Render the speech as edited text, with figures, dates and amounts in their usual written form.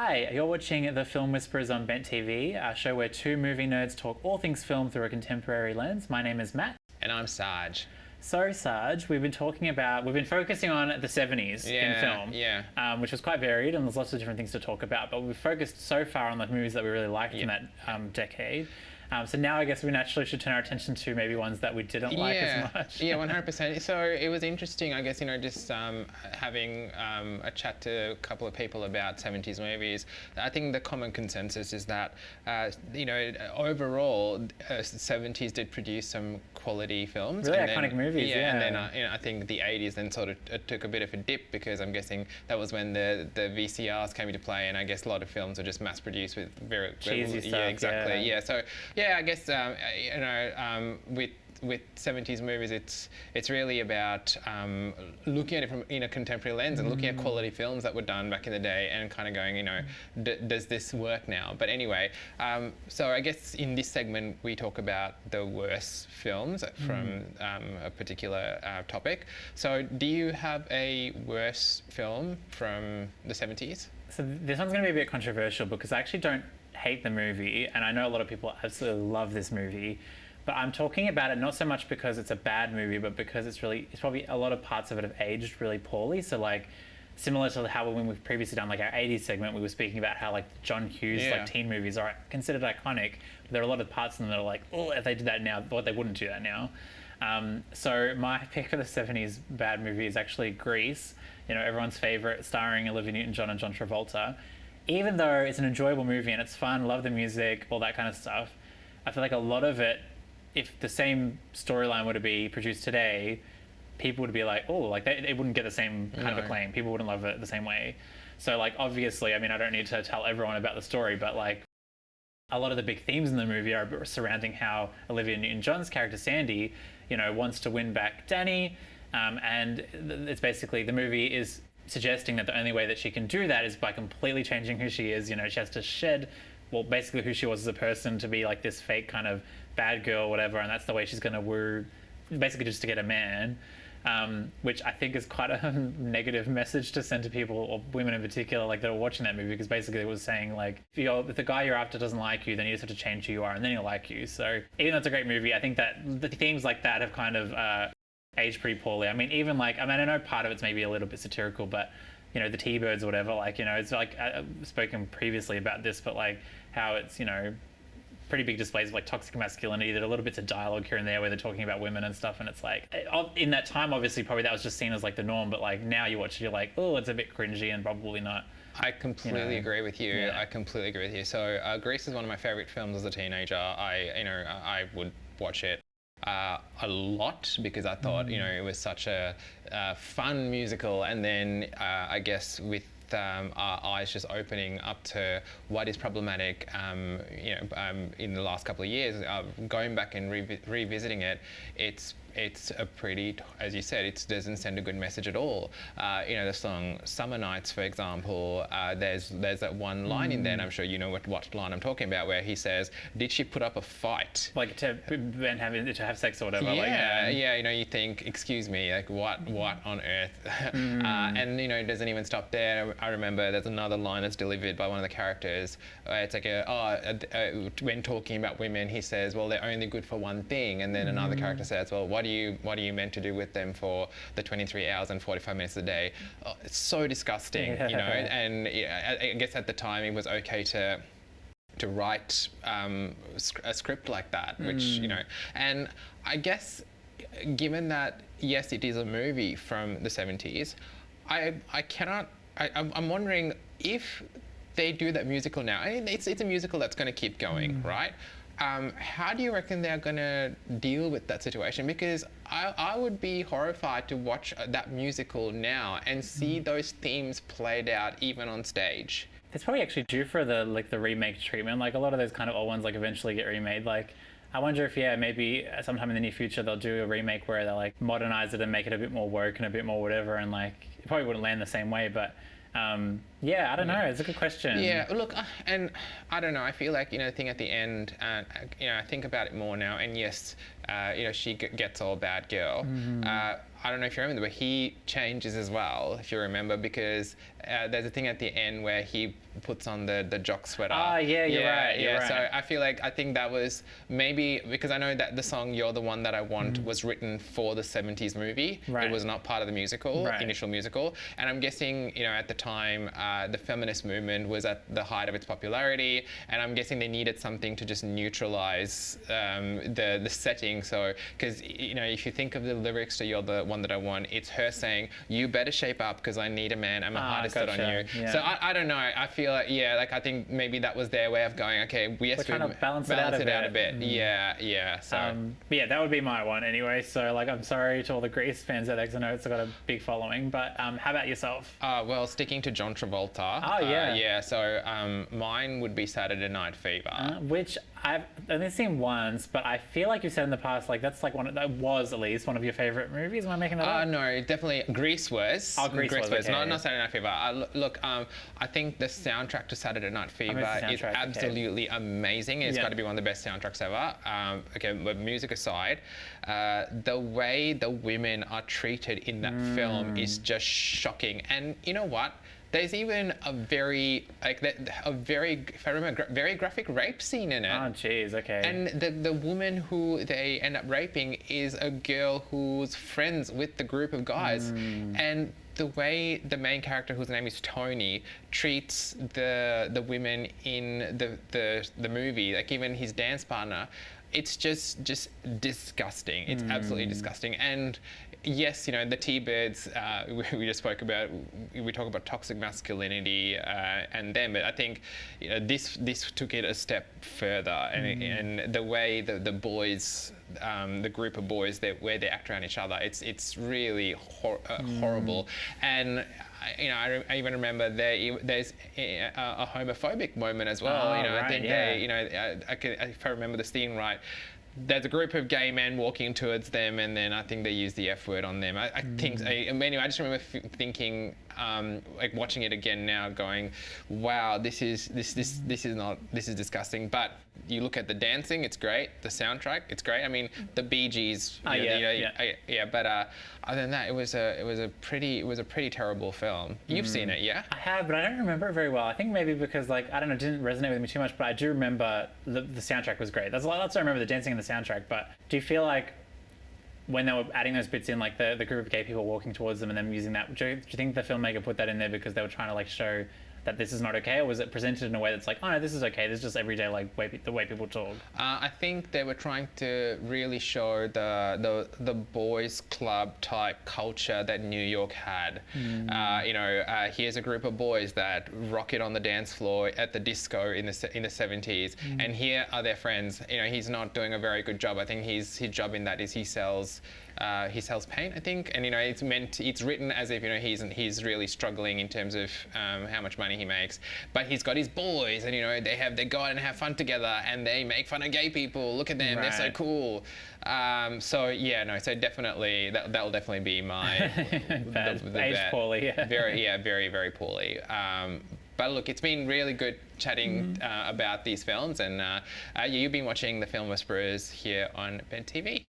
Hi, you're watching The Film Whisperers on Bent TV, a show where two movie nerds talk all things film through a contemporary lens. My name is Matt. And I'm Saj. So, Saj, we've been focusing on the 70s in film, which was quite varied and there's lots of different things to talk about, but we've focused so far on the movies that we really liked in that decade. So now I guess we naturally should turn our attention to maybe ones that we didn't like as much. Yeah, 100%. So it was interesting, I guess, just having a chat to a couple of people about 70s movies. I think the common consensus is that, overall, 70s did produce some quality films. Really iconic movies, yeah. And then I think the 80s then sort of took a bit of a dip because I'm guessing that was when the VCRs came into play, and I guess a lot of films were just mass-produced with very cheesy stuff. Yeah, exactly. Yeah. So yeah, I guess with 70s movies, it's really about looking at it from in a contemporary lens and looking at quality films that were done back in the day and kind of going, does this work now? But anyway, so I guess in this segment we talk about the worst films from a particular topic. So do you have a worst film from the 70s? So this one's going to be a bit controversial because I actually don't hate the movie, and I know a lot of people absolutely love this movie, but I'm talking about it not so much because it's a bad movie, but because it's probably a lot of parts of it have aged really poorly. So like similar to how when we've previously done like our 80s segment, we were speaking about how like John Hughes like teen movies are considered iconic, but there are a lot of parts of them that are like, oh, if they did that now, but they wouldn't do that now. So my pick for the 70s bad movie is actually Grease, everyone's favorite, starring Olivia Newton-John and John Travolta. Even though it's an enjoyable movie and it's fun, love the music, all that kind of stuff, I feel like a lot of it, if the same storyline were to be produced today, people would be like, oh, like they wouldn't get the same kind of acclaim. People wouldn't love it the same way. So like, obviously, I mean, I don't need to tell everyone about the story, but like a lot of the big themes in the movie are surrounding how Olivia Newton-John's character, Sandy, wants to win back Danny. And it's basically, the movie is suggesting that the only way that she can do that is by completely changing who she is. She has to shed, well, basically who she was as a person to be like this fake kind of bad girl, whatever, and that's the way she's going to woo, basically just to get a man, which I think is quite a negative message to send to people, or women in particular, like that are watching that movie, because basically it was saying like, if the guy you're after doesn't like you, then you just have to change who you are, and then he'll like you. So even though it's a great movie, I think that the themes like that have kind of aged pretty poorly. I mean, even like, I know part of it's maybe a little bit satirical, but the T-Birds or whatever, like, it's like, I've spoken previously about this, but like how it's, pretty big displays of like toxic masculinity, that a little bits of dialogue here and there where they're talking about women and stuff, and it's like, in that time, obviously, probably that was just seen as like the norm, but like now you watch it, you're like, oh, it's a bit cringy and probably not. I completely agree with you. Yeah. I completely agree with you. So Grease is one of my favorite films as a teenager. I would watch it a lot because I thought it was such a fun musical, and then I guess with our eyes just opening up to what is problematic in the last couple of years, going back and revisiting it, it's a pretty, as you said, it doesn't send a good message at all. The song Summer Nights, for example, there's that one line in there, and I'm sure you know what line I'm talking about, where he says, did she put up a fight? Like to have sex or whatever. You think, excuse me, like what on earth? And it doesn't even stop there. I remember there's another line that's delivered by one of the characters. It's like, when talking about women, he says, well, they're only good for one thing. And then another character says, well, what are you meant to do with them for the 23 hours and 45 minutes a day? Oh, it's so disgusting, and I guess at the time it was okay to write a script like that, which, and I guess given that, yes, it is a movie from the 70s, I'm wondering if they do that musical now, and it's a musical that's going to keep going, right? How do you reckon they're going to deal with that situation? Because I would be horrified to watch that musical now and see those themes played out even on stage. It's probably actually due for the remake treatment. Like a lot of those kind of old ones like eventually get remade. Like I wonder if maybe sometime in the near future they'll do a remake where they like modernize it and make it a bit more woke and a bit more whatever, and like it probably wouldn't land the same way, but Yeah, I don't know. It's a good question. Yeah, look, and I don't know. I feel like, the thing at the end, I think about it more now. And yes, she gets all bad girl. I don't know if you remember, but he changes as well, if you remember, because there's a thing at the end where he puts on the jock sweater. Oh, yeah, you're right. You're right. So I think that was maybe, because I know that the song You're the One That I Want was written for the 70s movie. Right. It was not part of the musical, initial musical. And I'm guessing, at the time, the feminist movement was at the height of its popularity. And I'm guessing they needed something to just neutralize the setting. So, because, if you think of the lyrics to You're the One That I Want, it's her saying, you better shape up because I need a man and my heart is set on you. Yeah. So I don't know. I feel like, I think maybe that was their way of going, okay, we're trying to balance it out a bit. Yeah. So. But yeah, that would be my one anyway. So I'm sorry to all the Grease fans out there, because I know it's got a big following. But how about yourself? Well, sticking to John Travolta. Oh yeah. Yeah. So mine would be Saturday Night Fever. Which I've only seen once, but I feel like you said in the past, that's that was at least one of your favorite movies. Am I making that up? No, definitely Grease was. Oh, Grease was. Okay. Not Saturday Night Fever. Look, I think the soundtrack to Saturday Night Fever is absolutely amazing. It's got to be one of the best soundtracks ever. Okay, but music aside, the way the women are treated in that film is just shocking. And you know what? There's even a very graphic rape scene in it. Oh, jeez, okay. And the woman who they end up raping is a girl who's friends with the group of guys. And the way the main character, whose name is Tony, treats the women in the movie, like even his dance partner, it's just disgusting. It's absolutely disgusting. And yes, the T-Birds we just spoke about. We talk about toxic masculinity and them, but I think this took it a step further, and the way the boys, the group of boys, where they act around each other, it's really horrible. And I even remember there's a homophobic moment as well. I think if I remember the scene right, there's a group of gay men walking towards them, and then I think they use the F word on them. I think so. Anyway, I just remember thinking, watching it again now, going, "Wow, this is disgusting." But you look at the dancing; it's great. The soundtrack, it's great. I mean, the Bee Gees. But other than that, it was a pretty terrible film. You've seen it, yeah? I have, but I don't remember it very well. I think maybe because I don't know, it didn't resonate with me too much. But I do remember the soundtrack was great. That's what I remember, the dancing and the soundtrack. But do you feel like when they were adding those bits in, the group of gay people walking towards them and them using that, do you think the filmmaker put that in there because they were trying to show that this is not okay, or was it presented in a way that's oh no, this is okay, this is just everyday the way people talk? I think they were trying to really show the boys club type culture that New York had. Here's a group of boys that rock it on the dance floor at the disco in the 70s, and here are their friends. He's not doing a very good job. I think his job in that is he sells paint, I think, and it's written as if he's really struggling in terms of how much money he makes, but he's got his boys, and they go out and have fun together, and they make fun of gay people. Look at them, they're so cool. So definitely that'll definitely be my aged poorly. Very, very poorly. But look, it's been really good chatting about these films, and you've been watching the Film Whisperers here on Ben TV.